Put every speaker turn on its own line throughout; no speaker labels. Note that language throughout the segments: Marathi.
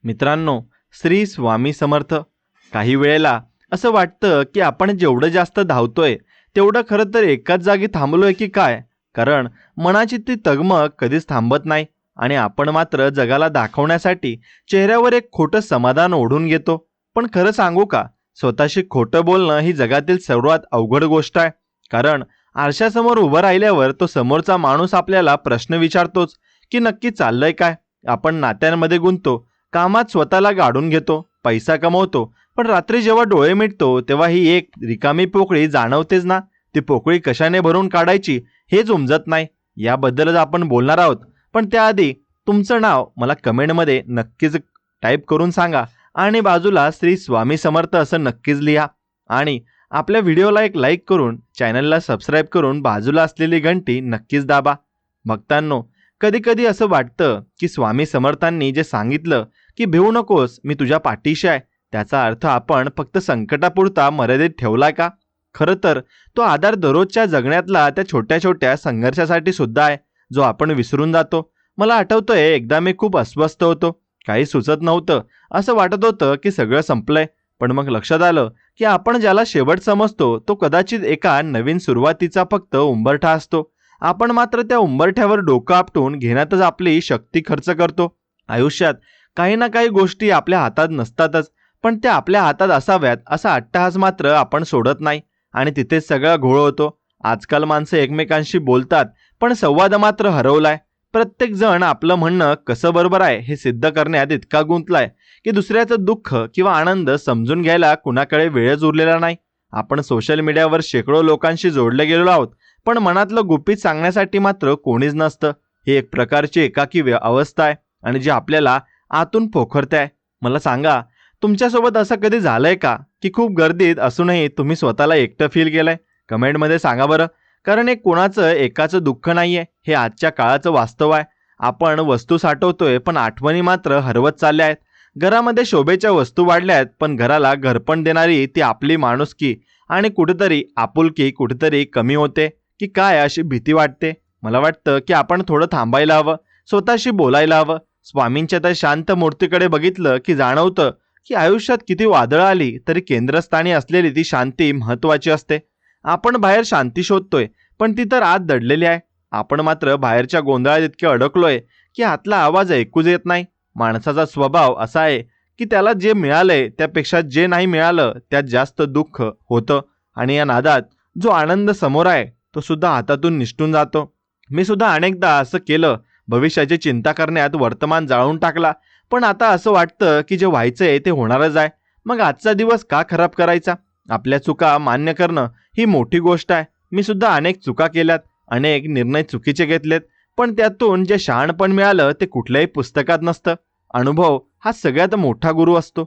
मित्रांनो, श्री स्वामी समर्थ. काही वेळेला असं वाटतं की आपण जेवढं जास्त धावतोय तेवढं खरं तर एकाच जागी थांबलोय की काय. कारण मनाची ती तगमग कधीच थांबत नाही आणि आपण मात्र जगाला दाखवण्यासाठी चेहऱ्यावर एक खोटं समाधान ओढून घेतो. पण खरं सांगू का, स्वतःशी खोटं बोलणं ही जगातील सर्वात अवघड गोष्ट आहे. कारण आरशासमोर उभं राहिल्यावर तो समोरचा माणूस आपल्याला प्रश्न विचारतोच की नक्की चाललंय काय. आपण नात्यांमध्ये गुंततो, कामात स्वतःला गाडून घेतो, पैसा कमवतो, पण रात्री जेव्हा डोळे मिटतो तेव्हा ही एक रिकामी पोकळी जाणवतेच ना. ती पोकळी कशाने भरून काढायची हेच उमजत नाही. याबद्दलच आपण बोलणार आहोत. पण त्याआधी तुमचं नाव मला कमेंटमध्ये नक्कीच टाईप करून सांगा आणि बाजूला श्री स्वामी समर्थ असं नक्कीच लिहा. आणि आपल्या व्हिडिओला एक लाईक करून चॅनलला सबस्क्राईब करून बाजूला असलेली घंटी नक्कीच दाबा. भक्तांनो, कधी कधी असं वाटतं की स्वामी समर्थांनी जे सांगितलं की भिवू नकोस, मी तुझ्या पाठीशी आहे, त्याचा अर्थ आपण फक्त संकटापुरता मर्यादित ठेवलाय का? खरं तर तो आधार दररोजच्या जगण्यातला त्या छोट्या छोट्या संघर्षासाठी सुद्धा आहे, जो आपण विसरून जातो. मला आठवतंय, एकदा मी खूप अस्वस्थ होतो, काही सुचत नव्हतं. असं वाटत होतं की सगळं संपलंय. पण मग लक्षात आलं की आपण ज्याला शेवट समजतो तो कदाचित एका नवीन सुरुवातीचा फक्त उंबरठा असतो. आपण मात्र त्या उंबरठ्यावर डोकं आपटून घेण्यातच आपली शक्ती खर्च करतो. आयुष्यात काही ना काही गोष्टी आपल्या हातात नसतातच, पण त्या आपल्या हातात असाव्यात असा अट्टहास मात्र आपण सोडत नाही आणि तिथेच सगळा घोळ होतो. आजकाल माणसं एकमेकांशी बोलतात, पण संवाद मात्र हरवलाय. प्रत्येक जण आपलं म्हणणं कसं बरोबर आहे हे सिद्ध करण्यात इतका गुंतलाय की दुसऱ्याचं दुःख किंवा आनंद समजून घ्यायला कुणाकडे वेळच उरलेला नाही. आपण सोशल मीडियावर शेकडो लोकांशी जोडले गेलेलो आहोत, पण मनातलं गुपित सांगण्यासाठी मात्र कोणीच नसतं. ही एक प्रकारची एकाकी अवस्था आहे आणि जी आपल्याला आतून पोखरते आहे. मला सांगा, तुमच्यासोबत असं कधी झालंय का की खूप गर्दीत असूनही तुम्ही स्वतःला एकटं फील केलंय? कमेंटमध्ये सांगा बरं. कारण हे कोणाचं एकाचं दुःख नाहीये, हे आजच्या काळाचं वास्तव आहे. आपण वस्तू साठवतोय पण आठवणी मात्र हरवत चालल्या आहेत. घरामध्ये शोभेच्या वस्तू वाढल्या आहेत, पण घराला घरपण देणारी ती आपली माणुसकी आणि कुठेतरी आपुलकी कुठेतरी कमी होते की काय, अशी भीती वाटते. मला वाटतं की आपण थोडं थांबायला हवं, स्वतःशी बोलायला हवं. स्वामींच्या त्या शांत मूर्तीकडे बघितलं की जाणवतं की आयुष्यात किती वादळं आली तरी केंद्रस्थानी असलेली ती शांती महत्वाची असते. आपण बाहेर शांती शोधतोय, पण ती तर आत दडलेली आहे. आपण मात्र बाहेरच्या गोंधळात इतके अडकलोय की आतला आवाज ऐकूच येत नाही. माणसाचा स्वभाव असा आहे की त्याला जे मिळालंय त्यापेक्षा जे नाही मिळालं त्यात जास्त दुःख होतं आणि या नादात जो आनंद समोर आहे तो सुद्धा हातातून निसटून जातो. मी सुद्धा अनेकदा असं केलं. भविष्याची चिंता करण्यात वर्तमान जाळून टाकला. पण आता असं वाटतं की जे व्हायचंय ते होणारच आहे. मग आजचा दिवस का खराब करायचा? आपल्या चुका मान्य करणं ही मोठी गोष्ट आहे. मी सुद्धा अनेक चुका केल्यात, अनेक निर्णय चुकीचे घेतलेत. पण त्यातून जे शहाणपण मिळालं ते कुठल्याही पुस्तकात नसतं. अनुभव हा सगळ्यात मोठा गुरु असतो.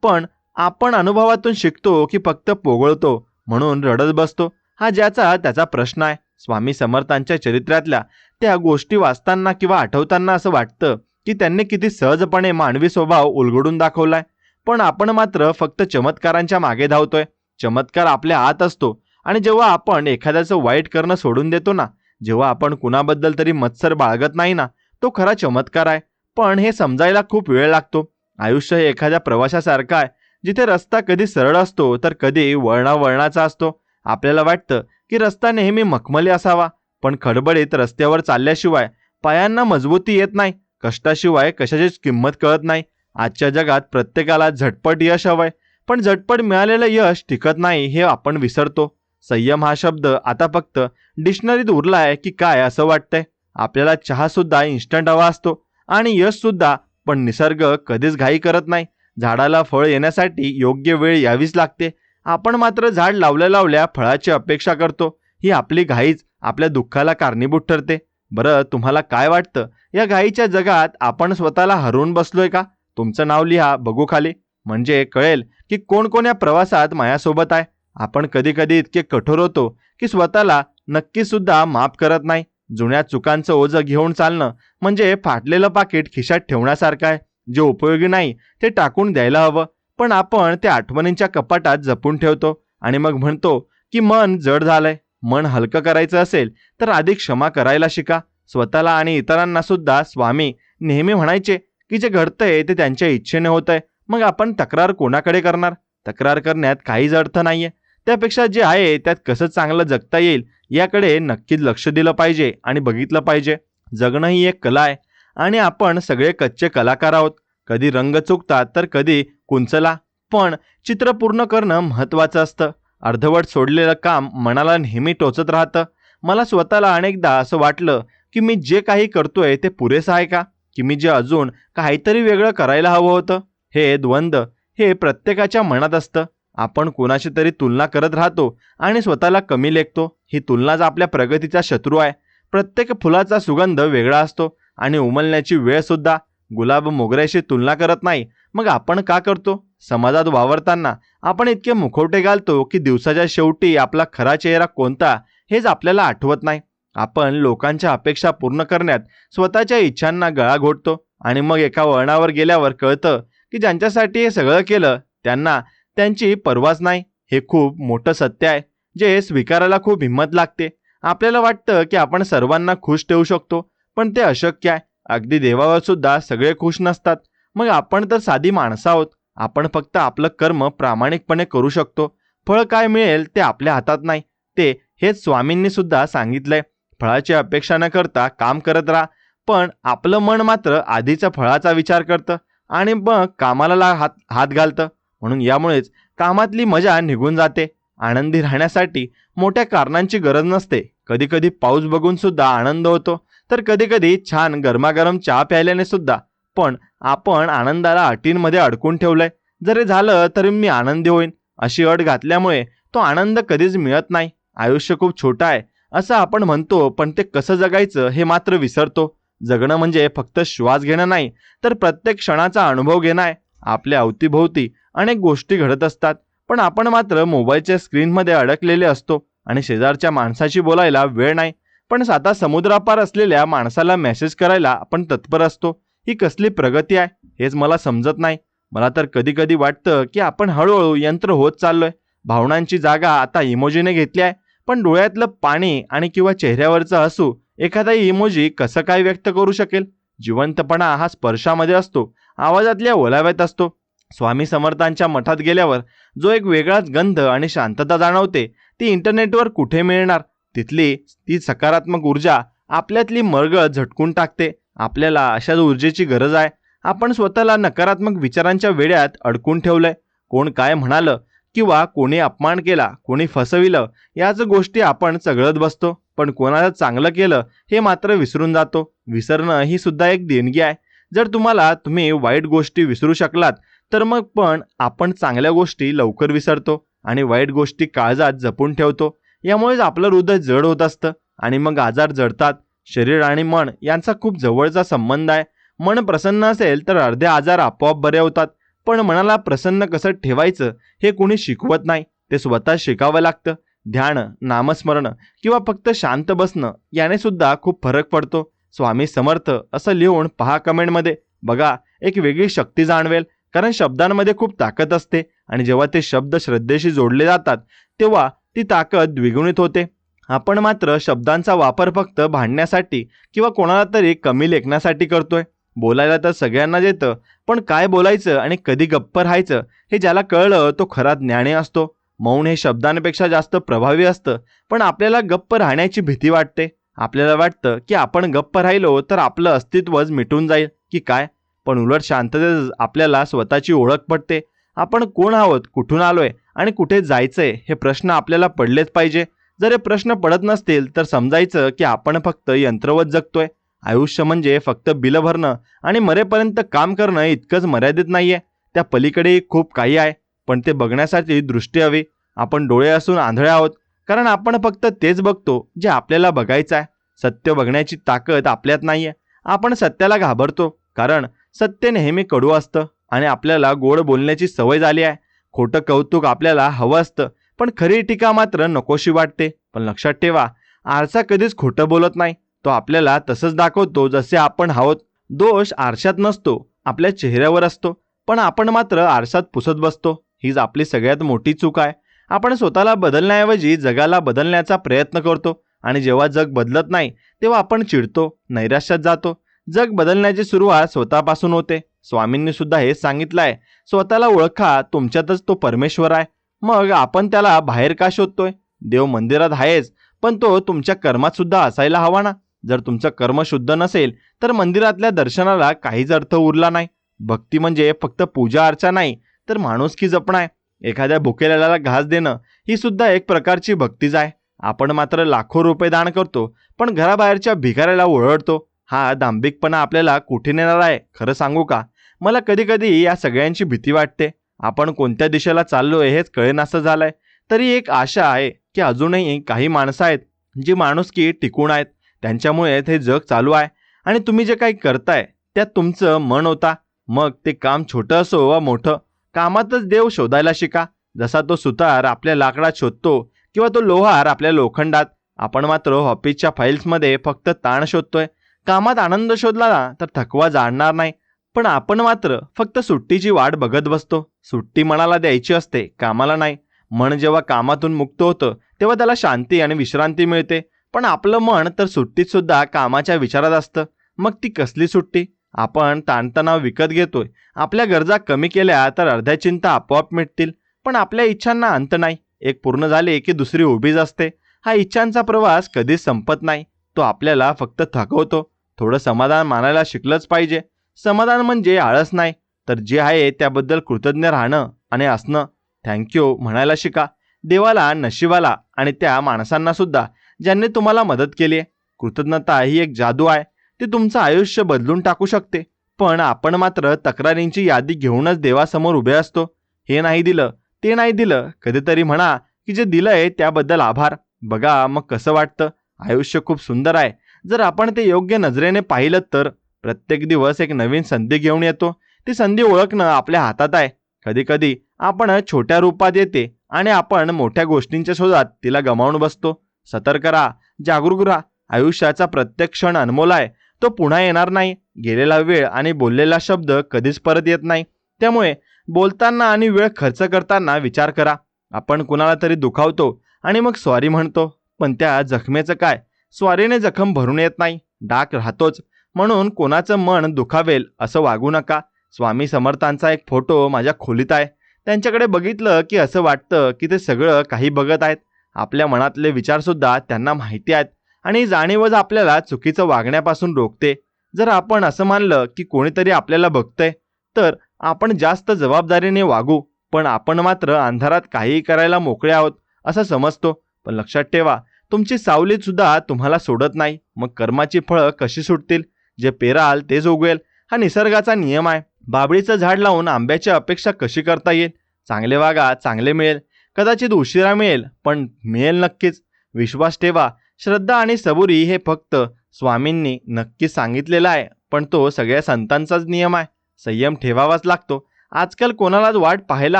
पण आपण अनुभवातून शिकतो की फक्त पोगळतो म्हणून रडत बसतो? हा ज्याचा त्याचा प्रश्न आहे. स्वामी समर्थांच्या चरित्रातल्या त्या गोष्टी वाचताना किंवा आठवताना असं वाटतं की त्यांनी किती सहजपणे मानवी स्वभाव उलगडून दाखवलाय. पण आपण मात्र फक्त चमत्कारांच्या मागे धावतोय. चमत्कार आपल्या आत असतो आणि जेव्हा आपण एखाद्याचं वाईट करणं सोडून देतो ना, जेव्हा आपण कुणाबद्दल तरी मत्सर बाळगत नाही ना, तो खरा चमत्कार आहे. पण हे समजायला खूप वेळ लागतो. आयुष्य हे एखाद्या प्रवासासारखं आहे, जिथे रस्ता कधी सरळ असतो तर कधी वळणावळणाचा असतो. आपल्याला वाटतं की रस्ता नेहमी मखमली असावा, पण खडबडीत रस्त्यावर चालल्याशिवाय पायांना मजबूती येत नाही. कष्टाशिवाय कशाचीच किंमत कळत नाही. आजच्या जगात प्रत्येकाला झटपट यश हवंय, पण झटपट मिळालेलं यश टिकत नाही हे आपण विसरतो. संयम हा शब्द आता फक्त डिक्शनरीत उरलाय की काय असं वाटतंय. आपल्याला चहा सुद्धा इन्स्टंट हवा असतो आणि यश सुद्धा, पण निसर्ग कधीच घाई करत नाही. झाडाला फळ येण्यासाठी योग्य वेळ यावीच लागते. आपण मात्र झाड लावल्या लावल्या फळाची अपेक्षा करतो. ही आपली घाईच आपल्या दुःखाला कारणीभूत ठरते. बरं, तुम्हाला काय वाटतं? या घाईच्या जगात आपण स्वतःला हरवून बसलोय का? तुमचं नाव लिहा बघू खाली, म्हणजे कळेल की कोण कोण या प्रवासात माझ्यासोबत आहे. आपण कधी कधी इतके कठोर होतो की स्वतःला नक्की सुद्धा माफ करत नाही. जुन्या चुकांचं ओझं घेऊन चालणं म्हणजे फाटलेलं पाकिट खिशात ठेवण्यासारखं आहे. जे उपयोगी नाही ते टाकून द्यायला हवं, पण आपण त्या आठवणींच्या कपाटात जपून ठेवतो आणि मग म्हणतो की मन जड झालंय. मन हलकं करायचं असेल तर आधी क्षमा करायला शिका. स्वतःला आणि इतरांना सुद्धा स्वामी नेहमी म्हणायचे की जे घडतंय ते त्यांच्या इच्छेने होत आहे, मग आपण तक्रार कोणाकडे करणार? तक्रार करण्यात काहीच अर्थ नाहीये. त्यापेक्षा जे आहे त्यात कसं चांगलं जगता येईल याकडे नक्कीच लक्ष दिलं पाहिजे आणि बघितलं पाहिजे. जगणं ही एक कला आहे आणि आपण सगळे कच्चे कलाकार आहोत. कधी रंग चुकतात तर कधी कुंचला, पण चित्र पूर्ण करणं महत्त्वाचं असतं. अर्धवट सोडलेलं काम मनाला नेहमी टोचत राहतं. मला स्वतःला अनेकदा असं वाटलं की मी जे काही करतोय ते पुरेसं आहे का, की मी जे अजून काहीतरी वेगळं करायला हवं होतं. हे द्वंद्व हे प्रत्येकाच्या मनात असतं. आपण कोणाशी तरी तुलना करत राहतो आणि स्वतःला कमी लेखतो. ही तुलनाच आपल्या प्रगतीचा शत्रू आहे. प्रत्येक फुलाचा सुगंध वेगळा असतो आणि उमलण्याची वेळ सुद्धा. गुलाब मोगऱ्याशी तुलना करत नाही, मग आपण का करतो? समाजात वावरताना आपण इतके मुखवटे घालतो की दिवसाच्या शेवटी आपला खरा चेहरा कोणता हेच आपल्याला आठवत नाही. आपण लोकांच्या अपेक्षा पूर्ण करण्यात स्वतःच्या इच्छांना गळा घोटतो आणि मग एका वळणावर गेल्यावर कळतं की ज्यांच्यासाठी हे सगळं केलं त्यांना त्यांची पर्वाच नाही. हे खूप मोठं सत्य आहे, जे स्वीकारायला खूप हिंमत लागते. आपल्याला वाटतं की आपण सर्वांना खुश ठेवू शकतो, पण ते अशक्य आहे. अगदी देवावर सुद्धा सगळे खुश नसतात. मग आपण तर साधी माणसं आहोत. आपण फक्त आपलं कर्म प्रामाणिकपणे करू शकतो. फळ काय मिळेल ते आपल्या हातात नाही. ते हेच स्वामींनी सुद्धा सांगितलंय. फळाची अपेक्षा न करता काम करत राहा, पण आपलं मन मात्र आधीच्या फळाचा विचार करतं आणि मग कामाला हात घालतं. म्हणून यामुळेच कामातली मजा निघून जाते. आनंदी राहण्यासाठी मोठ्या कारणांची गरज नसते. कधी कधी पाऊस बघून सुद्धा आनंद होतो, तर कधी कधी छान गरमागरम चहा प्यायल्याने सुद्धा. पण आपण आनंदाला अटींमध्ये अडकून ठेवलंय. जरी झालं तरी मी आनंदी होईन अशी अट घातल्यामुळे तो आनंद कधीच मिळत नाही. आयुष्य खूप छोटं आहे असं आपण म्हणतो, पण ते कसं जगायचं हे मात्र विसरतो. जगणं म्हणजे फक्त श्वास घेणं नाही, तर प्रत्येक क्षणाचा अनुभव घेणं आहे. आपल्या अवतीभोवती अनेक गोष्टी घडत असतात, पण आपण मात्र मोबाईलच्या स्क्रीनमध्ये अडकलेले असतो आणि शेजारच्या माणसाशी बोलायला वेळ नाही. पण साता समुद्रापार असलेल्या माणसाला मेसेज करायला आपण तत्पर असतो. ही कसली प्रगती आहे हेच मला समजत नाही. मला तर कधी कधी वाटतं की आपण हळूहळू यंत्र होत चाललोय. भावनांची जागा आता इमोजीने घेतली आहे, पण डोळ्यातलं पाणी आणि किंवा चेहऱ्यावरचं हसू एखादा इमोजी कसं काय व्यक्त करू शकेल? जिवंतपणा हा स्पर्शामध्ये असतो, आवाजातल्या ओलाव्यात असतो. स्वामी समर्थांच्या मठात गेल्यावर जो एक वेगळाच गंध आणि शांतता जाणवते, ती इंटरनेटवर कुठे मिळणार? तिथली ती सकारात्मक ऊर्जा आपल्यातली मरगळ झटकून टाकते. आपल्याला अशाच ऊर्जेची गरज आहे. आपण स्वतःला नकारात्मक विचारांच्या वेड्यात अडकून ठेवलंय. कोण काय म्हणालं किंवा कोणी अपमान केला, कोणी फसविलं, याच गोष्टी आपण चघळत बसतो. पण कोणाला चांगलं केलं हे मात्र विसरून जातो. विसरणं ही सुद्धा एक देणगी आहे. जर तुम्ही वाईट गोष्टी विसरू शकलात, तर मग पण आपण चांगल्या गोष्टी लवकर विसरतो आणि वाईट गोष्टी काळजात जपून ठेवतो. यामुळेच आपलं हृदय जड होत असतं आणि मग आजार जडतात. शरीर आणि मन यांचा खूप जवळचा संबंध आहे. मन प्रसन्न असेल तर अर्धे आजार आपोआप बरे होतात. पण मनाला प्रसन्न कसं ठेवायचं हे कोणी शिकवत नाही, ते स्वतः शिकावं लागतं. ध्यान, नामस्मरण किंवा फक्त शांत बसणं याने सुद्धा खूप फरक पडतो. स्वामी समर्थ असं लिहून पहा कमेंटमध्ये. बघा, एक वेगळी शक्ती जाणवेल. कारण शब्दांमध्ये खूप ताकद असते आणि जेव्हा ते शब्द श्रद्धेशी जोडले जातात तेव्हा ती ताकद द्विगुणित होते. आपण मात्र शब्दांचा वापर फक्त भांडण्यासाठी किंवा कोणाला तरी कमी लेखण्यासाठी करतोय. बोलायला तर सगळ्यांनाच येतं, पण काय बोलायचं आणि कधी गप्प राहायचं हे ज्याला कळलं तो खरा ज्ञानी असतो. मौन हे शब्दांपेक्षा जास्त प्रभावी असतं, पण आपल्याला गप्प राहण्याची भीती वाटते. आपल्याला वाटतं की आपण गप्प राहिलो तर आपलं अस्तित्वच मिटून जाईल की काय. पण उलट शांततेत आपल्याला स्वतःची ओळख पडते. आपण कोण आहोत, कुठून आलोय आणि कुठे जायचंय हे प्रश्न आपल्याला पडलेच पाहिजे. जर हे प्रश्न पडत नसतील तर समजायचं की आपण फक्त यंत्रवत जगतोय. आयुष्य म्हणजे फक्त बिलं भरणं आणि मरेपर्यंत काम करणं इतकंच मर्यादित नाहीये. त्या पलीकडे खूप काही आहे, पण ते बघण्यासाठी दृष्टी हवी. आपण डोळे असून आंधळे आहोत, कारण आपण फक्त तेच बघतो जे आपल्याला बघायचं आहे. सत्य बघण्याची ताकद आपल्यात नाहीये. आपण सत्याला घाबरतो, कारण सत्य नेहमी कडू असतं आणि आपल्याला गोड बोलण्याची सवय झाली आहे. खोटं कौतुक आपल्याला हवं असतं, पण खरी टीका मात्र नकोशी वाटते. पण लक्षात ठेवा, आरसा कधीच खोटं बोलत नाही. तो आपल्याला तसंच दाखवतो जसे आपण आहोत. दोष आरशात नसतो, आपल्या चेहऱ्यावर असतो, पण आपण मात्र आरशात पुसत बसतो. हीच आपली सगळ्यात मोठी चूक आहे. आपण स्वतःला बदलण्याऐवजी जगाला बदलण्याचा प्रयत्न करतो आणि जेव्हा जग बदलत नाही तेव्हा आपण चिडतो, नैराश्यात जातो. जग बदलण्याची सुरुवात स्वतःपासून होते. स्वामींनी सुद्धा हेच सांगितलं आहे. स्वतःला ओळखा, तुमच्यातच तो परमेश्वर आहे. मग आपण त्याला बाहेर का शोधतोय? देव मंदिरात आहेच, पण तो तुमच्या कर्मात सुद्धा असायला हवा ना. जर तुमचं कर्म शुद्ध नसेल तर मंदिरातल्या दर्शनाला काहीच अर्थ उरला नाही. भक्ती म्हणजे फक्त पूजा अर्चा नाही, तर माणुसकी जपणं आहे. एखाद्या भुकेल्याला घास देणं ही सुद्धा एक प्रकारची भक्तीच आहे. आपण मात्र लाखो रुपये दान करतो, पण घराबाहेरच्या भिकाऱ्याला ओरडतो. हा दांभिकपणा आपल्याला कुठे नेणार आहे? खरं सांगू का, मला कधी कधी या सगळ्यांची भीती वाटते. आपण कोणत्या दिशेला चाललोय हेच कळेनासं झालंय. तरी एक आशा आहे की अजूनही काही माणसं आहेत जी माणुसकी टिकून आहेत. त्यांच्यामुळे हे जग चालू आहे. आणि तुम्ही जे काही करताय त्यात तुमचं मन होता. मग ते काम छोटं असो वा मोठं, कामातच देव शोधायला शिका. जसा तो सुतार आपल्या लाकडात शोधतो किंवा तो लोहार आपल्या लोखंडात, आपण मात्र ऑफिसच्या फाईल्समध्ये फक्त ताण शोधतोय. कामात आनंद शोधला ना तर थकवा जाणणार नाही. पण आपण मात्र फक्त सुट्टीची वाट बघत बसतो. सुट्टी मनाला द्यायची असते, कामाला नाही. मन जेव्हा कामातून मुक्त होतं तेव्हा त्याला शांती आणि विश्रांती मिळते. पण आपलं मन तर सुट्टीत सुद्धा कामाच्या विचारात असतं. मग ती कसली सुट्टी? आपण ताणतणाव विकत घेतोय. आपल्या गरजा कमी केल्या तर अर्ध्या चिंता आपोआप मिटतील. पण आपल्या इच्छांना अंत नाही. एक पूर्ण झाली की दुसरी उभीच असते. हा इच्छांचा प्रवास कधीच संपत नाही. तो आपल्याला फक्त थकवतो. थोडं समाधान मानायला शिकलंच पाहिजे. समाधान म्हणजे आळस नाही, तर जे आहे त्याबद्दल कृतज्ञ राहणं आणि असणं. थँक्यू म्हणायला शिका. देवाला, नशिबाला आणि त्या माणसांना सुद्धा ज्यांनी तुम्हाला मदत केली आहे. कृतज्ञता ही एक जादू आहे. ती तुमचं आयुष्य बदलून टाकू शकते. पण आपण मात्र तक्रारींची यादी घेऊनच देवासमोर उभे असतो. हे नाही दिलं, ते नाही दिलं. कधीतरी म्हणा की जे दिलंय त्याबद्दल आभार. बघा मग कसं वाटतं. आयुष्य खूप सुंदर आहे जर आपण ते योग्य नजरेने पाहिलं तर. प्रत्येक दिवस एक नवीन संधी घेऊन येतो. ती संधी ओळखणं आपल्या हातात आहे. कधी कधी आपण छोट्या रूपात येते आणि आपण मोठ्या गोष्टींच्या शोधात तिला गमावून बसतो. सतर्क राहा, जागरूक राहा. आयुष्याचा प्रत्येक क्षण अनमोल आहे. तो पुन्हा येणार नाही. गेलेला वेळ आणि बोललेला शब्द कधीच परत येत नाही. त्यामुळे बोलताना आणि वेळ खर्च करताना विचार करा. आपण कुणाला तरी दुखावतो आणि मग सॉरी म्हणतो, पण त्या जखमेचं काय? स्वारीने जखम भरून येत नाही, डाग राहतोच. म्हणून कोणाचं मन दुखावेल असं वागू नका. स्वामी समर्थांचा एक फोटो माझ्या खोलीत आहे. त्यांच्याकडे बघितलं की असं वाटतं की ते सगळं काही बघत आहेत. आपल्या मनातले विचारसुद्धा त्यांना माहिती आहेत आणि जाणीवच आपल्याला चुकीचं वागण्यापासून रोखते. जर आपण असं मानलं की कोणीतरी आपल्याला बघतंय तर आपण जास्त जबाबदारीने वागू. पण आपण मात्र अंधारात काहीही करायला मोकळे आहोत असं समजतो. पण लक्षात ठेवा, तुमची सावलीत सुद्धा तुम्हाला सोडत नाही. मग कर्माची फळं कशी सुटतील? जे पेराल तेच उगवेल. हा निसर्गाचा नियम आहे. बाबळीचं झाड लावून आंब्याची अपेक्षा कशी करता येईल? चांगले वागा, चांगले मिळेल. कदाचित उशिरा मिळेल, पण मिळेल नक्कीच. विश्वास ठेवा. श्रद्धा आणि सबुरी हे फक्त स्वामींनी नक्कीच सांगितलेलं आहे, पण तो सगळ्या संतांचाच नियम आहे. संयम ठेवावाच लागतो. आजकाल कोणालाच वाट पाहायला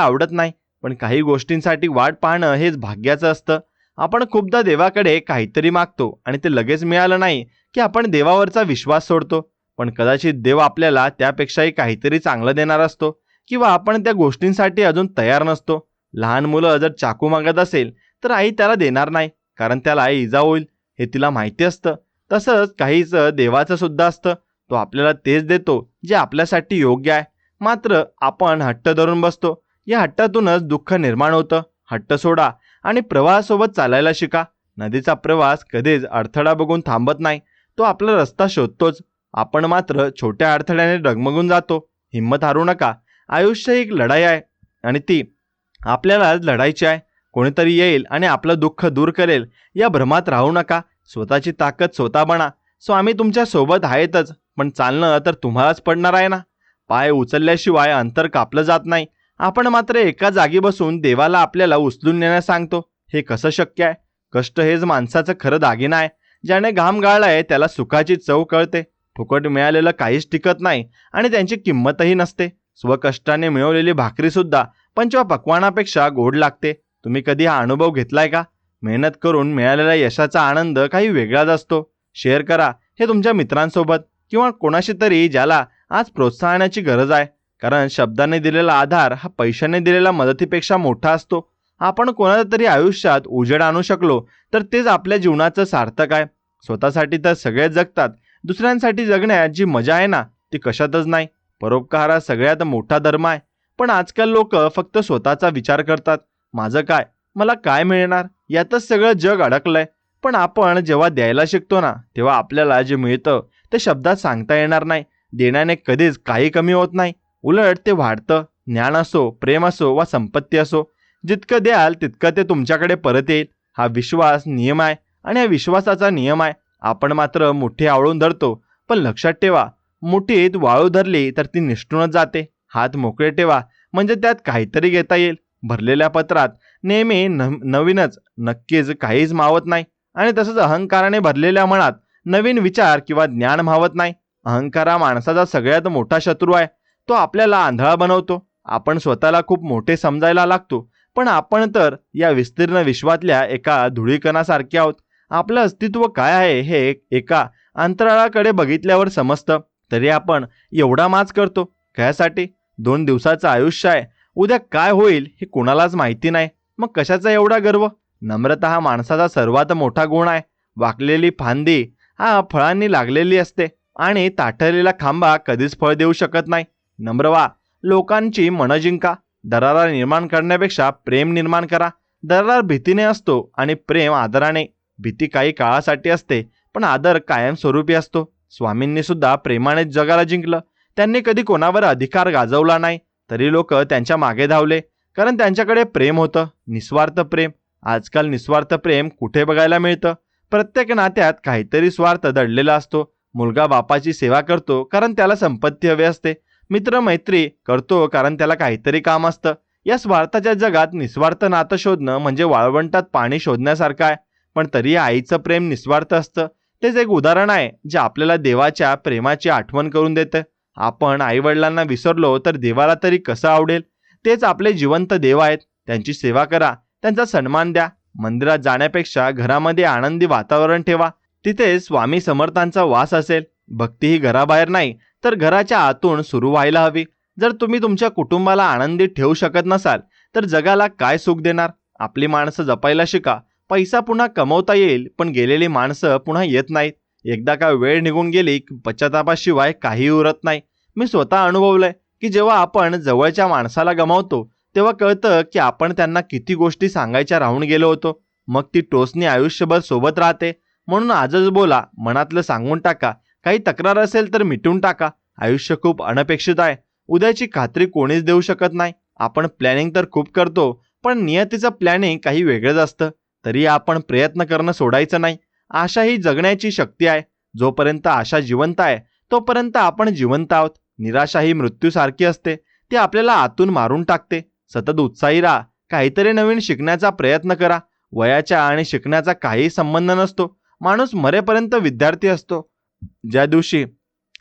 आवडत नाही, पण काही गोष्टींसाठी वाट पाहणं हेच भाग्याचं असतं. आपण खूपदा देवाकडे काहीतरी मागतो आणि ते लगेच मिळालं नाही की आपण देवावरचा विश्वास सोडतो. पण कदाचित देव आपल्याला त्यापेक्षाही काहीतरी चांगलं देणार असतो, किंवा आपण त्या गोष्टींसाठी अजून तयार नसतो. लहान मुलं जर चाकू मागत असेल तर आई त्याला देणार नाही, कारण त्याला इजा होईल हे तिला माहिती असतं. तसंच काहीच देवाचं सुद्धा असतं. तो आपल्याला तेच देतो जे आपल्यासाठी योग्य आहे. मात्र आपण हट्ट धरून बसतो. या हट्टातूनच दुःख निर्माण होतं. हट्ट सोडा आणि प्रवाहासोबत चालायला शिका. नदीचा प्रवास कधीच अडथळा बघून थांबत नाही, तो आपला रस्ता शोधतोच. आपण मात्र छोट्या अडथळ्याने डगमगून जातो. हिंमत हारू नका. आयुष्य एक लढाई आहे आणि ती आपल्यालाच लढायची आहे. कोणीतरी येईल आणि आपलं दुःख दूर करेल या भ्रमात राहू नका. स्वतःची ताकद स्वतः बना. स्वामी तुमच्या सोबत आहेतच, पण चालणं तर तुम्हालाच पडणार आहे ना. पाय उचलल्याशिवाय अंतर कापलं जात नाही. आपण मात्र एका जागी बसून देवाला आपल्याला उचलून नेण्यास सांगतो. हे कसं शक्य आहे? कष्ट हेच माणसाचं खरं दागिना आहे. ज्याने घाम गाळलाय त्याला सुखाची चव कळते. फुकट मिळालेलं काहीच टिकत नाही आणि त्यांची किंमतही नसते. स्वकष्टाने मिळवलेली भाकरी सुद्धा पंचपक्वानापेक्षा गोड लागते. तुम्ही कधी हा अनुभव घेतलाय का? मेहनत करून मिळालेल्या यशाचा आनंद काही वेगळाच असतो. शेअर करा हे तुमच्या मित्रांसोबत किंवा कोणाशी तरी ज्याला आज प्रोत्साहनाची गरज आहे. कारण शब्दाने दिलेला आधार हा पैशाने दिलेल्या मदतीपेक्षा मोठा असतो. आपण कोणाला तरी आयुष्यात उजेड आणू शकलो तर तेच आपल्या जीवनाचं सार्थक आहे. स्वतःसाठी तर सगळे जगतात, दुसऱ्यांसाठी जगण्यात जी मजा आहे ना ती कशातच नाही. परोपकार हा सगळ्यात मोठा धर्म आहे. पण आजकाल लोक फक्त स्वतःचा विचार करतात. माझं काय, मला काय मिळणार, यातच सगळं जग अडकलंय. पण आपण जेव्हा द्यायला शिकतो ना तेव्हा आपल्याला जे मिळतं ते शब्दात सांगता येणार नाही. देण्याने कधीच काही कमी होत नाही, उलट ते वाढतं. ज्ञान असो, प्रेम असो वा संपत्ती असो, जितकं द्याल तितकं ते तुमच्याकडे परत येईल. हा विश्वास नियम आहे आणि या विश्वासाचा नियम आहे. आपण मात्र मुठी आवळून धरतो. पण लक्षात ठेवा, मुठीत वाळू धरली तर ती निसटूनच जाते. हात मोकळे ठेवा म्हणजे त्यात काहीतरी घेता येईल. भरलेल्या पत्रात नेहमी नवीनच नक्कीच काहीच मावत नाही. आणि तसंच अहंकाराने भरलेल्या मनात नवीन विचार किंवा ज्ञान मावत नाही. अहंकार हा माणसाचा सगळ्यात मोठा शत्रू आहे. तो आपल्याला आंधळा बनवतो. आपण स्वतःला खूप मोठे समजायला लागतो. पण आपण तर या विस्तीर्ण विश्वातल्या एका धुळीकणासारखे आहोत. आपलं अस्तित्व काय आहे हे एका अंतराळाकडे बघितल्यावर समजतं. तरी आपण एवढा माज करतो कशासाठी? 2 दिवसाचं आयुष्य आहे. उद्या काय होईल हे कोणालाच माहिती नाही. मग कशाचा एवढा गर्व? नम्रता हा माणसाचा सर्वात मोठा गुण आहे. वाकलेली फांदी हा फळांनी लागलेली असते आणि ताठरलेला खांबा कधीच फळ देऊ शकत नाही. नम्र व्हा, लोकांची मनं जिंका. दरारा निर्माण करण्यापेक्षा प्रेम निर्माण करा. दरार भीतीने असतो आणि प्रेम आदराने. भीती काही काळासाठी असते पण आदर कायमस्वरूपी असतो. स्वामींनी सुद्धा प्रेमानेच जगाला जिंकलं. त्यांनी कधी कोणावर अधिकार गाजवला नाही, तरी लोक त्यांच्या मागे धावले, कारण त्यांच्याकडे प्रेम होतं, निस्वार्थ प्रेम. आजकाल निस्वार्थ प्रेम कुठे बघायला मिळतं? प्रत्येक नात्यात काहीतरी स्वार्थ दडलेला असतो. मुलगा बापाची सेवा करतो कारण त्याला संपत्ती हवी असते. मित्र मैत्री करतो कारण त्याला काहीतरी काम असतं. या स्वार्थाच्या जगात निस्वार्थ नातं शोधणं म्हणजे वाळवंटात पाणी शोधण्यासारखं आहे. पण तरी आईचं प्रेम निस्वार्थ असतं. तेच एक उदाहरण आहे जे आपल्याला देवाच्या प्रेमाची आठवण करून देतं. आपण आईवडिलांना विसरलो तर देवाला तरी कसं आवडेल? तेच आपले जिवंत देव आहेत. त्यांची सेवा करा, त्यांचा सन्मान द्या. मंदिरात जाण्यापेक्षा घरामध्ये आनंदी वातावरण ठेवा. तिथे स्वामी समर्थांचा वास असेल. भक्ती ही घराबाहेर नाही तर घराच्या आतून सुरू व्हायला हवी. जर तुम्ही तुमच्या कुटुंबाला आनंदी ठेवू शकत नसाल तर जगाला काय सुख देणार? आपली माणसं जपायला शिका. पैसा पुन्हा कमवता येईल पण गेलेली माणसं पुन्हा येत नाहीत. एकदा का वेळ निघून गेली की पश्चातापाशिवाय काही उरत नाही. मी स्वतः अनुभवलंय की जेव्हा आपण जवळच्या माणसाला गमावतो तेव्हा कळतं की आपण त्यांना किती गोष्टी सांगायच्या राहून गेलो होतो. मग ती टोचणी आयुष्यभर सोबत राहते. म्हणून आजच बोला, मनातलं सांगून टाका. काही तक्रार असेल तर मिटून टाका. आयुष्य खूप अनपेक्षित आहे. उद्याची खात्री कोणीच देऊ शकत नाही. आपण प्लॅनिंग तर खूप करतो पण नियतीचं प्लॅनिंग काही वेगळंच असतं. तरी आपण प्रयत्न करणं सोडायचं नाही. आशा ही जगण्याची शक्ती आहे. जोपर्यंत आशा जिवंत आहे तोपर्यंत आपण जिवंत आहोत. निराशा ही मृत्यूसारखी असते. ती आपल्याला आतून मारून टाकते. सतत उत्साही राहा. काहीतरी नवीन शिकण्याचा प्रयत्न करा. वयाच्या आणि शिकण्याचा काही संबंध नसतो. माणूस मरेपर्यंत विद्यार्थी असतो. ज्या दिवशी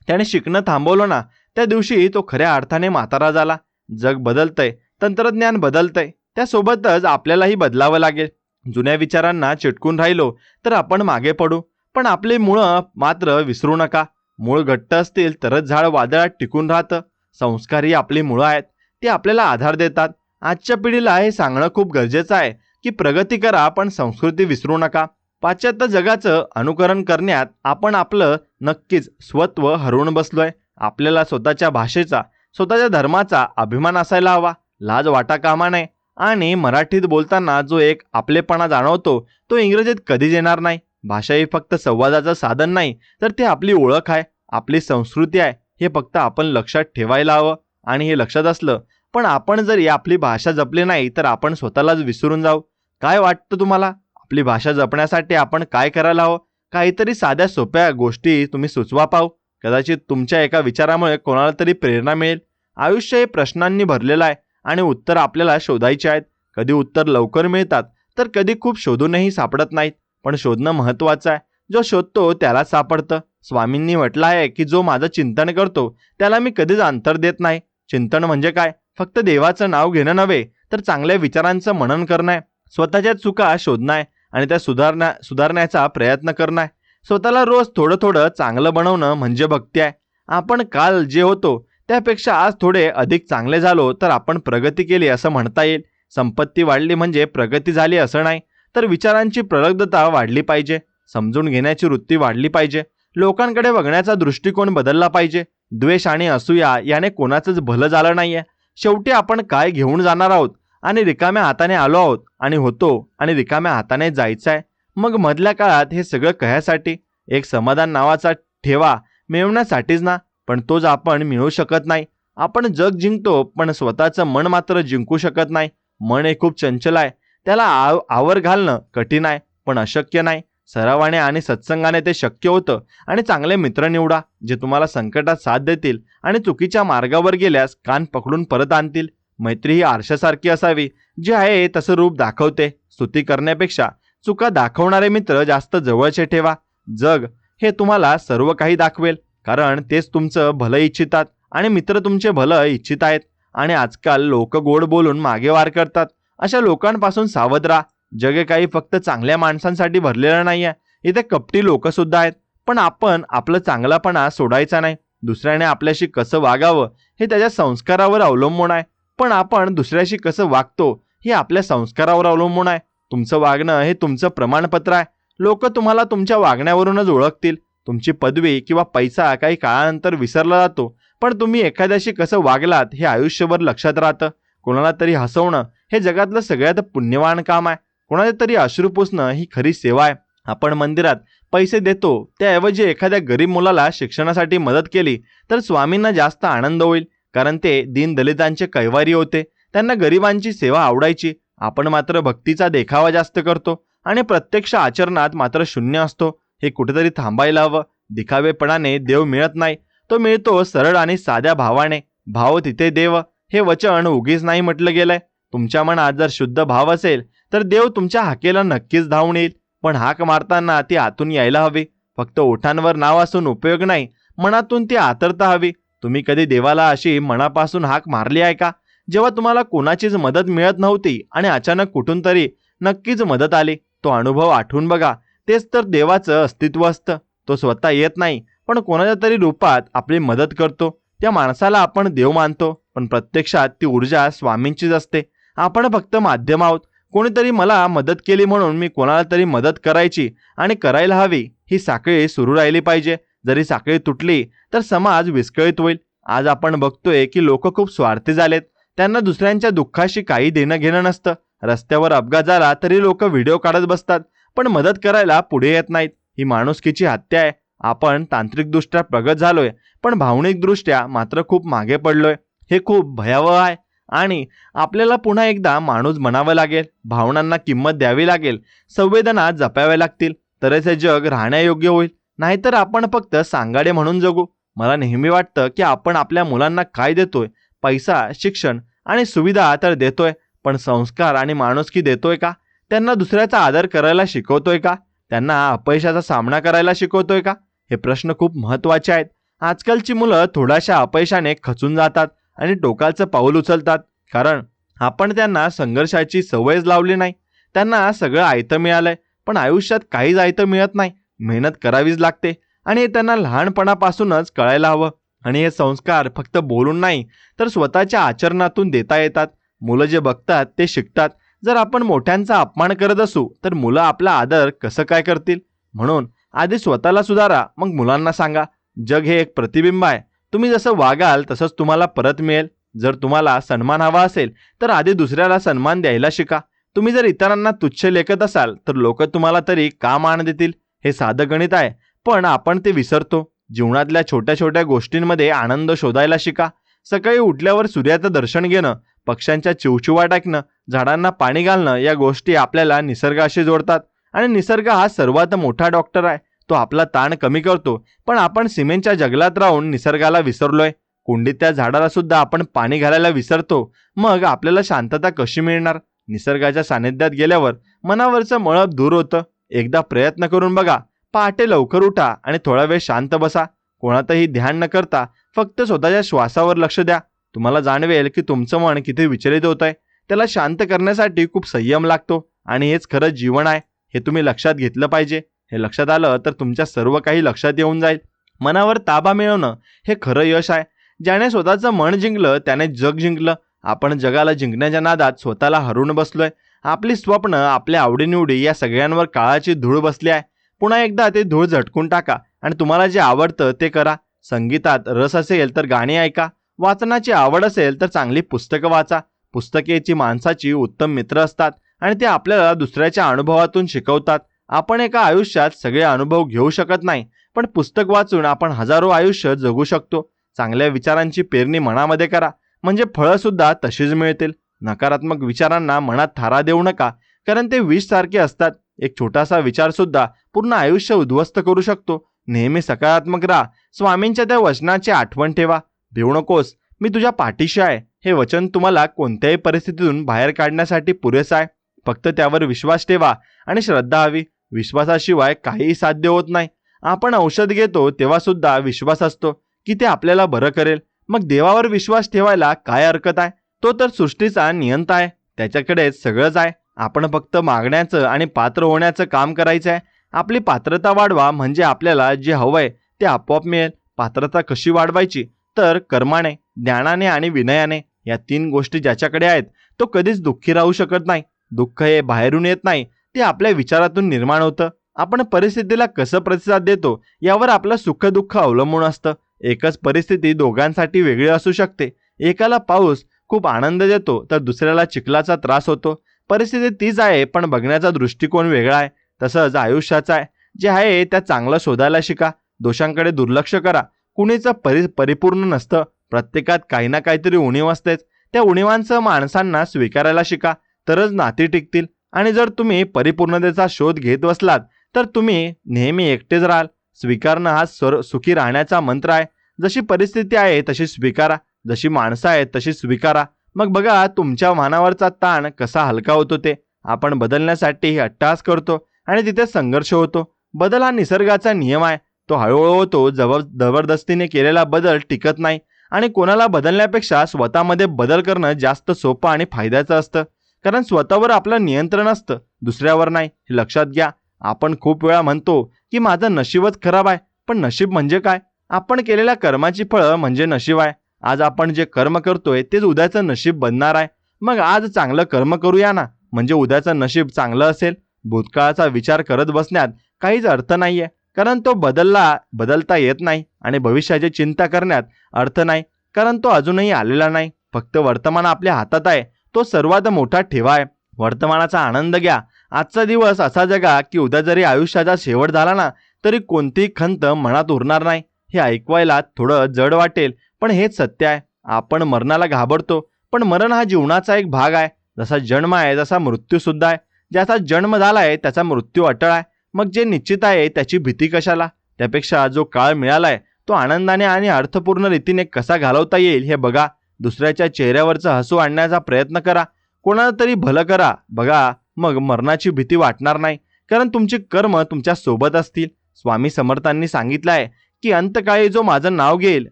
त्याने शिकणं थांबवलं ना त्या दिवशी तो खऱ्या अर्थाने म्हातारा झाला. जग बदलतंय, तंत्रज्ञान बदलतंय, त्यासोबतच आपल्यालाही बदलावं लागेल. जुन्या विचारांना चिटकून राहिलो तर आपण मागे पडू. पण आपले मुळं मात्र विसरू नका. मूळ घट्ट असतील तरच झाड वादळात टिकून राहतं. संस्कार ही आपली मुळं आहेत. ते आपल्याला आधार देतात. आजच्या पिढीला हे सांगणं खूप गरजेचं आहे की प्रगती करा पण संस्कृती विसरू नका. पाश्चात्य जगाचं अनुकरण करण्यात आपण आपलं नक्कीच स्वत्व हरवून बसलोय. आपल्याला स्वतःच्या भाषेचा, स्वतःच्या धर्माचा अभिमान असायला हवा. लाज वाटा कामा नये. आणि मराठीत बोलताना जो एक आपलेपणा जाणवतो तो इंग्रजीत कधीच येणार नाही. भाषा ही फक्त संवादाचं साधन नाही तर ती आपली ओळख आहे, आपली संस्कृती आहे. हे फक्त आपण लक्षात ठेवायला हवं. आणि हे लक्षात असलं पण आपण जर आपली भाषा जपली नाही तर आपण स्वतःलाच विसरून जाऊ. काय वाटतं तुम्हाला? आपली भाषा जपण्यासाठी आपण काय करायला हवं? काहीतरी साध्या सोप्या गोष्टी तुम्ही सुचवा पाहू. कदाचित तुमच्या एका विचारामुळे कोणाला तरी प्रेरणा मिळेल. आयुष्य हे प्रश्नांनी भरलेलं आहे आणि उत्तर आपल्याला शोधायचे आहेत. कधी उत्तर लवकर मिळतात तर कधी खूप शोधूनही सापडत नाहीत. पण शोधणं महत्त्वाचं आहे. जो शोधतो त्याला सापडतं. स्वामींनी म्हटलं आहे की जो माझं चिंतन करतो त्याला मी कधीच अंतर देत नाही. चिंतन म्हणजे काय? फक्त देवाचं नाव घेणं नव्हे तर चांगल्या विचारांचं मनन करणं आहे. स्वतःच्या चुका शोधणं आहे आणि त्या सुधारण्याचा प्रयत्न करणं आहे. स्वतःला रोज थोडं थोडं चांगलं बनवणं म्हणजे भक्ती आहे. आपण काल जे होतो त्यापेक्षा आज थोडे अधिक चांगले झालो तर आपण प्रगती केली असं म्हणता येईल. संपत्ती वाढली म्हणजे प्रगती झाली असं नाही, तर विचारांची प्रगल्भता वाढली पाहिजे. समजून घेण्याची वृत्ती वाढली पाहिजे. लोकांकडे बघण्याचा दृष्टिकोन बदलला पाहिजे. द्वेष आणि असूया याने कोणाचंच भलं झालं नाहीये. शेवटी आपण काय घेऊन जाणार आहोत आणि रिकाम्या हाताने आलो आहोत आणि होतो आणि रिकाम्या हाताने जायचं आहे. मग मधल्या काळात हे सगळं कशासाठी? एक समाधान नावाचा ठेवा मिळवण्यासाठीच ना. पण तोच आपण मिळवू शकत नाही. आपण जग जिंकतो पण स्वतःचं मन मात्र जिंकू शकत नाही. मन हे खूप चंचल आहे. त्याला आवर घालणं कठीण आहे पण अशक्य नाही. सरावाने आणि सत्संगाने ते शक्य होतं. आणि चांगले मित्र निवडा जे तुम्हाला संकटात साथ देतील आणि चुकीच्या मार्गावर गेल्यास कान पकडून परत आणतील. मैत्री ही आरशासारखी असावी, जे आहे तसं रूप दाखवते. स्तुती करण्यापेक्षा चुका दाखवणारे मित्र जास्त जवळचे ठेवा. जग हे तुम्हाला सर्व काही दाखवेल कारण तेच तुमचं भलं इच्छितात आणि मित्र तुमचे भलं इच्छित आहेत. आणि आजकाल लोक गोड बोलून मागे वार करतात. अशा लोकांपासून सावध राहा. जग हे काही फक्त चांगल्या माणसांसाठी भरलेलं नाहीये. इथे कपटी लोक सुद्धा आहेत. पण आपण आपलं चांगलापणा सोडायचा नाही. दुसऱ्याने आपल्याशी कसं वागावं हे त्याच्या संस्कारावर अवलंबून आहे. पण आपण दुसऱ्याशी कसं वागतो हे आपल्या संस्कारावर अवलंबून आहे. तुमचं वागणं हे तुमचं प्रमाणपत्र आहे. लोक तुम्हाला तुमच्या वागण्यावरूनच ओळखतील. तुमची पदवी किंवा पैसा काही काळानंतर विसरला जातो, पण तुम्ही एखाद्याशी कसं वागलात हे आयुष्यभर लक्षात राहतं. कोणाला तरी हसवणं हे जगातलं सगळ्यात पुण्यवान काम आहे. कोणाला तरी अश्रू पुसणं ही खरी सेवा आहे. आपण मंदिरात पैसे देतो त्याऐवजी एखाद्या गरीब मुलाला शिक्षणासाठी मदत केली तर स्वामींना जास्त आनंद होईल. कारण ते दीनदलितांचे कैवारी होते. त्यांना गरिबांची सेवा आवडायची. आपण मात्र भक्तीचा देखावा जास्त करतो आणि प्रत्यक्ष आचरणात मात्र शून्य असतो. हे कुठेतरी थांबायला हवं. दिखावेपणाने देव मिळत नाही. तो मिळतो सरळ आणि साध्या भावाने. भाव तिथे देव हे वचन उगीच नाही म्हटलं गेलंय. तुमच्या मनात जर शुद्ध भाव असेल तर देव तुमच्या हाकेला नक्कीच धावून येईल. पण हाक मारताना ती आतून यायला हवी. फक्त ओठांवर नाव असून उपयोग नाही, मनातून ती आतरता हवी. तुम्ही कधी देवाला अशी मनापासून हाक मारली आहे का? जेव्हा तुम्हाला कोणाचीच मदत मिळत नव्हती आणि अचानक कुठून तरी नक्कीच मदत आली. तो अनुभव आठवून बघा. तेच तर देवाचं अस्तित्व असतं. तो स्वतः येत नाही पण कोणाच्या तरी रूपात आपली मदत करतो. त्या माणसाला आपण देव मानतो पण प्रत्यक्षात ती ऊर्जा स्वामींचीच असते. आपण फक्त माध्यम आहोत. कोणीतरी मला मदत केली म्हणून मी कोणाला तरी मदत करायची आणि करायला हवी. ही साखळी सुरू राहिली पाहिजे. जरी साखळी तुटली तर समाज विस्कळीत होईल. आज आपण बघतोय की लोक खूप स्वार्थी झालेत. त्यांना दुसऱ्यांच्या दुःखाशी काही देणं घेणं नसतं. रस्त्यावर अपघात झाला तरी लोक व्हिडिओ काढत बसतात पण मदत करायला पुढे येत नाहीत. ही माणुसकीची हत्या आहे. आपण तांत्रिकदृष्ट्या प्रगत झालोय पण भावनिकदृष्ट्या मात्र खूप मागे पडलोय. हे खूप भयावह आहे आणि आपल्याला पुन्हा एकदा माणूस बनावं लागेल. भावनांना किंमत द्यावी लागेल. संवेदना जपाव्या लागतील. तरच हे जग राहण्यायोग्य होईल. नाहीतर आपण फक्त सांगाडे म्हणून जगू. मला नेहमी वाटतं की आपण आपल्या मुलांना काय देतोय? पैसा, शिक्षण आणि सुविधा तर देतोय, पण संस्कार आणि माणुसकी देतोय का? त्यांना दुसऱ्याचा आदर करायला शिकवतोय का? त्यांना अपयशाचा सामना करायला शिकवतोय का? हे प्रश्न खूप महत्त्वाचे आहेत. आजकालची मुलं थोड्याशा अपयशाने खचून जातात आणि टोकाचं पाऊल उचलतात कारण आपण त्यांना संघर्षाची सवयच लावली नाही. त्यांना सगळं आयतं मिळालंय पण आयुष्यात काहीच आयतं मिळत नाही. मेहनत करावीच लागते आणि हे त्यांना लहानपणापासूनच कळायला हवं. आणि हे संस्कार फक्त बोलून नाही तर स्वतःच्या आचरणातून देता येतात. मुलं जे बघतात ते शिकतात. जर आपण मोठ्यांचा अपमान करत असू तर मुलं आपला आदर कसं काय करतील? म्हणून आधी स्वतःला सुधारा, मग मुलांना सांगा. जग हे एक प्रतिबिंब आहे. तुम्ही जसं वागाल तसंच तुम्हाला परत मिळेल. जर तुम्हाला सन्मान हवा असेल तर आधी दुसऱ्याला सन्मान द्यायला शिका. तुम्ही जर इतरांना तुच्छ लेखत असाल तर लोक तुम्हाला तरी का मान देतील? हे साधं गणित आहे पण आपण ते विसरतो. जीवनातल्या छोट्या छोट्या गोष्टींमध्ये आनंद शोधायला शिका. सकाळी उठल्यावर सूर्याचं दर्शन घेणं, पक्ष्यांच्या चिवचिवाट ऐकणं, झाडांना पाणी घालणं या गोष्टी आपल्याला निसर्गाशी जोडतात. आणि निसर्ग हा सर्वात मोठा डॉक्टर आहे. तो आपला ताण कमी करतो. पण आपण सिमेंटच्या जंगलात राहून निसर्गाला विसरलोय. कुंडीत त्या झाडाला सुद्धा आपण पाणी घालायला विसरतो. मग आपल्याला शांतता कशी मिळणार? निसर्गाच्या सानिध्यात गेल्यावर मनावरचं मळप दूर होतं. एकदा प्रयत्न करून बघा. पहाटे लवकर उठा आणि थोडा वेळ शांत बसा. कोणातही ध्यान न करता फक्त स्वतःच्या श्वासावर लक्ष द्या. तुम्हाला जाणवेल की तुमचं मन किती विचलित होत आहे. त्याला शांत करण्यासाठी खूप संयम लागतो आणि हेच खरं जीवन आहे. हे तुम्ही लक्षात घेतलं पाहिजे. हे लक्षात आलं तर तुमच्या सर्व काही लक्षात येऊन जाईल. मनावर ताबा मिळवणं हे खरं यश आहे. ज्याने स्वतःचं मन जिंकलं त्याने जग जिंकलं. आपण जगाला जिंकण्याच्या नादात स्वतःला हरवून बसलोय. आपली स्वप्न, आपल्या आवडीनिवडी या सगळ्यांवर काळाची धूळ बसली आहे. पुन्हा एकदा ते धूळ झटकून टाका आणि तुम्हाला जे आवडतं ते करा. संगीतात रस असेल तर गाणी ऐका. वाचनाची आवड असेल तर चांगली पुस्तकं वाचा. पुस्तकेची माणसाची उत्तम मित्र असतात आणि ते आपल्याला दुसऱ्याच्या अनुभवातून शिकवतात. आपण एका आयुष्यात सगळे अनुभव घेऊ शकत नाही, पण पुस्तक वाचून आपण हजारो आयुष्य जगू शकतो. चांगल्या विचारांची पेरणी मनामध्ये करा, म्हणजे फळं सुद्धा तशीच मिळतील. नकारात्मक विचारांना मनात थारा देऊ नका, कारण ते विष सारखे असतात. एक छोटासा विचार सुद्धा पूर्ण आयुष्य उद्ध्वस्त करू शकतो. नेहमी सकारात्मक राहा. स्वामींच्या त्या वचनाची आठवण ठेवा, भिवू नकोस, मी तुझ्या पाठीशी आहे. हे वचन तुम्हाला कोणत्याही परिस्थितीतून बाहेर काढण्यासाठी पुरेसं आहे. फक्त त्यावर विश्वास ठेवा आणि श्रद्धा हवी. विश्वासाशिवाय काहीही साध्य होत नाही. आपण औषध घेतो तेव्हा सुद्धा विश्वास असतो की ते आपल्याला बरं करेल. मग देवावर विश्वास ठेवायला काय हरकत आहे? तो तर सृष्टीचा नियंता आहे, त्याच्याकडेच सगळंच आहे. आपण फक्त मागण्याचं आणि पात्र होण्याचं काम करायचं आहे. आपली पात्रता वाढवा, म्हणजे आपल्याला जे हवंय ते आपोआप मिळेल. पात्रता कशी वाढवायची? तर कर्माने, ज्ञानाने आणि विनयाने. या 3 गोष्टी ज्याच्याकडे आहेत तो कधीच दुःखी राहू शकत नाही. दुःख हे बाहेरून येत नाही, ते आपल्या विचारातून निर्माण होतं. आपण परिस्थितीला कसं प्रतिसाद देतो यावर आपलं सुख दुःख अवलंबून असतं. एकच परिस्थिती दोघांसाठी वेगळी असू शकते. एकाला पाऊस खूप आनंद देतो तर दुसऱ्याला चिखलाचा त्रास होतो. परिस्थिती तीच आहे, पण बघण्याचा दृष्टिकोन वेगळा आहे. तसंच आयुष्याचा आहे. जे आहे त्या चांगलं शोधायला शिका. दोषांकडे दुर्लक्ष करा. कुणीचं परिपूर्ण नसतं. प्रत्येकात काही ना काहीतरी उणीव असतेच. त्या उणीवांचं माणसांना स्वीकारायला शिका, तरच नाती टिकतील. आणि जर तुम्ही परिपूर्णतेचा शोध घेत बसलात तर तुम्ही नेहमी एकटेच राहाल. स्वीकारणं हा सुखी राहण्याचा मंत्र आहे. जशी परिस्थिती आहे तशी स्वीकारा, जशी माणसं आहेत तशी स्वीकारा. मग बघा तुमच्या मनावरचा ताण कसा हलका होतो ते. आपण बदलण्यासाठी अट्टहास करतो आणि तिथे संघर्ष होतो. बदल हा निसर्गाचा नियम आहे. तो हळूहळू होतो. जबरदस्तीने केलेला बदल टिकत नाही आणि कोणाला बदलण्यापेक्षा स्वतःमध्ये बदल करणं जास्त सोपं आणि फायद्याचं असतं. कारण स्वतःवर आपलं नियंत्रण असतं, दुसऱ्यावर नाही. हे लक्षात घ्या. आपण खूप वेळा म्हणतो की माझं नशीबच खराब आहे, पण नशीब म्हणजे काय? आपण केलेल्या कर्माची फळं म्हणजे नशीब आहे. आज आपण जे कर्म करतोय तेच उद्याचं नशीब बनणार आहे. मग आज चांगलं कर्म करूया ना, म्हणजे उद्याचं नशीब चांगलं असेल. भूतकाळाचा विचार करत बसण्यात काहीच अर्थ नाहीये, कारण तो बदलता येत नाही. आणि भविष्याची चिंता करण्यात अर्थ नाही, कारण तो अजूनही आलेला नाही. फक्त वर्तमान आपल्या हातात आहे, तो सर्वात मोठा ठेवा आहे. वर्तमानाचा आनंद घ्या. आजचा दिवस असा जगा की उद्या जरी आयुष्याचा शेवट झाला ना तरी कोणतीही खंत मनात उरणार नाही. हे ऐकवायला थोडं जड वाटेल, पण हेच सत्य आहे. आपण मरणाला घाबरतो, पण मरण हा जीवनाचा एक भाग आहे. जसा जन्म आहे तसा मृत्यू सुद्धा आहे. ज्याचा जन्म झालाय त्याचा मृत्यू अटळ आहे. मग जे निश्चित आहे त्याची भीती कशाला? त्यापेक्षा जो काळ मिळालाय तो आनंदाने आणि अर्थपूर्ण रीतीने कसा घालवता येईल हे बघा. दुसऱ्याच्या चेहऱ्यावरचं हसू आणण्याचा प्रयत्न करा. कोणाला तरी भलं करा. बघा, मग मरणाची भीती वाटणार नाही, कारण तुमची कर्म तुमच्या सोबत असतील. स्वामी समर्थांनी सांगितलं आहे की अंतकाळी जो माझं नाव घेईल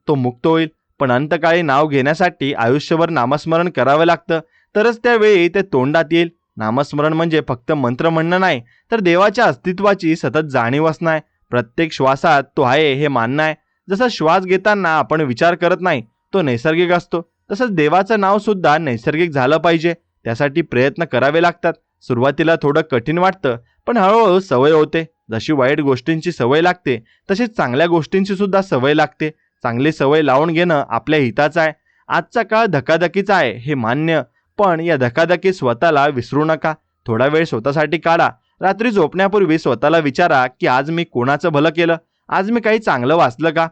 तो मुक्त होईल. पण अंतकाळी नाव घेण्यासाठी आयुष्यभर नामस्मरण करावं लागतं, तरच त्यावेळी ते तोंडात येईल. नामस्मरण म्हणजे फक्त मंत्र म्हणणं नाही, तर देवाच्या अस्तित्वाची सतत जाणीव असणं आहे. प्रत्येक श्वासात तो आहे हे मानणं आहे. जसा श्वास घेताना आपण विचार करत नाही, तो नैसर्गिक असतो, तसंच देवाचं नाव सुद्धा नैसर्गिक झालं पाहिजे. त्यासाठी प्रयत्न करावे लागतात. सुरुवातीला थोडं कठीण वाटतं, पण हळूहळू सवय होते. जशी वाईट गोष्टींची सवय लागते तशीच चांगल्या गोष्टींची सुद्धा सवय लागते. चांगली सवय लावून घेणं आपल्या हिताचं आहे. आजचा काळ धकाधकीचा आहे हे मान्य, पण या धकाधकीत स्वतःला विसरू नका. थोडा वेळ स्वतःसाठी काढा. रात्री झोपण्यापूर्वी स्वतःला विचारा की आज मी कोणाचं भलं केलं? आज मी काही चांगलं वाचलं का?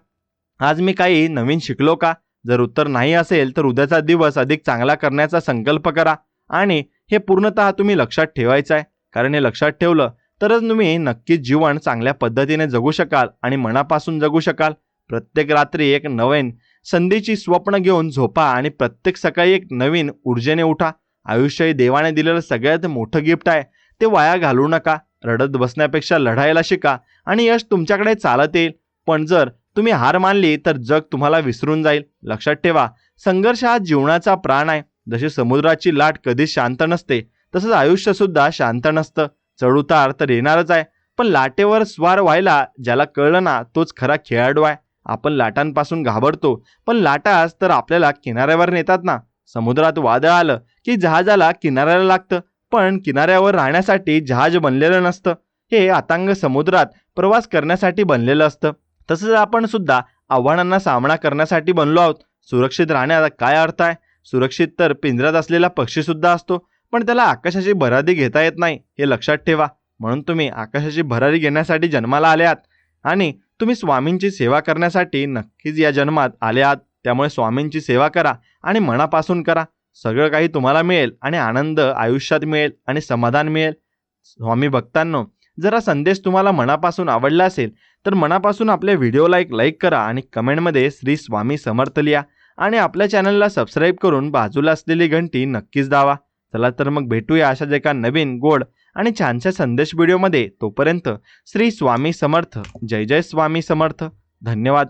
आज मी काही नवीन शिकलो का? जर उत्तर नाही असेल तर उद्याचा दिवस अधिक चांगला करण्याचा संकल्प करा. आणि हे पूर्णतः तुम्ही लक्षात ठेवायचं आहे, कारण हे लक्षात ठेवलं तरच तुम्ही नक्कीच जीवन चांगल्या पद्धतीने जगू शकाल आणि मनापासून जगू शकाल. प्रत्येक रात्री एक नवीन संधीची स्वप्न घेऊन झोपा आणि प्रत्येक सकाळी एक नवीन ऊर्जेने उठा. आयुष्य हे देवाने दिलेलं सगळ्यात मोठं गिफ्ट आहे, ते वाया घालवू नका. रडत बसण्यापेक्षा लढायला शिका आणि यश तुमच्याकडे चालत येईल. पण जर तुम्ही हार मानली तर जग तुम्हाला विसरून जाईल. लक्षात ठेवा, संघर्ष हा जीवनाचा प्राण आहे. जशी समुद्राची लाट कधीच शांत नसते, तसंच आयुष्य सुद्धा शांत नसतं. चढउतार तर येणारच आहे, पण लाटेवर स्वार व्हायला ज्याला कळलं ना तोच खरा खेळाडू आहे. आपण लाटांपासून घाबरतो, पण लाटाच तर आपल्याला किनाऱ्यावर नेतात ना. समुद्रात वादळ आलं की जहाजाला किनाऱ्याला लागतं, पण किनाऱ्यावर राहण्यासाठी जहाज बनलेलं नसतं. हे अथांग समुद्रात प्रवास करण्यासाठी बनलेलं असतं. तसंच आपण सुद्धा आव्हानांना सामना करण्यासाठी बनलो आहोत. सुरक्षित राहण्याचा काय अर्थ आहे? सुरक्षित तर पिंजऱ्यात असलेला पक्षी सुद्धा असतो, पण त्याला आकाशाची भरारी घेता येत नाही, हे लक्षात ठेवा. म्हणून तुम्ही आकाशाची भरारी घेण्यासाठी जन्माला आले आहात आणि तुम्ही स्वामींची सेवा करण्यासाठी नक्कीच या जन्मात आले आहात. त्यामुळे स्वामींची सेवा करा आणि मनापासून करा. सगळं काही तुम्हाला मिळेल आणि आनंद आयुष्यात मिळेल आणि समाधान मिळेल. स्वामी भक्तांनो, जर हा संदेश तुम्हाला मनापासून आवडला असेल तर मनापासून आपल्या व्हिडिओला एक लाईक करा आणि कमेंटमध्ये श्री स्वामी समर्थ लिहा आणि आपल्या चॅनलला सबस्क्राईब करून बाजूला असलेली घंटी नक्कीच दाबा. चला तर मग भेटूया अशाच एका नवीन गोड आणि छानशा संदेश व्हिडिओमध्ये. तोपर्यंत श्री स्वामी समर्थ. जय जय स्वामी समर्थ. धन्यवाद.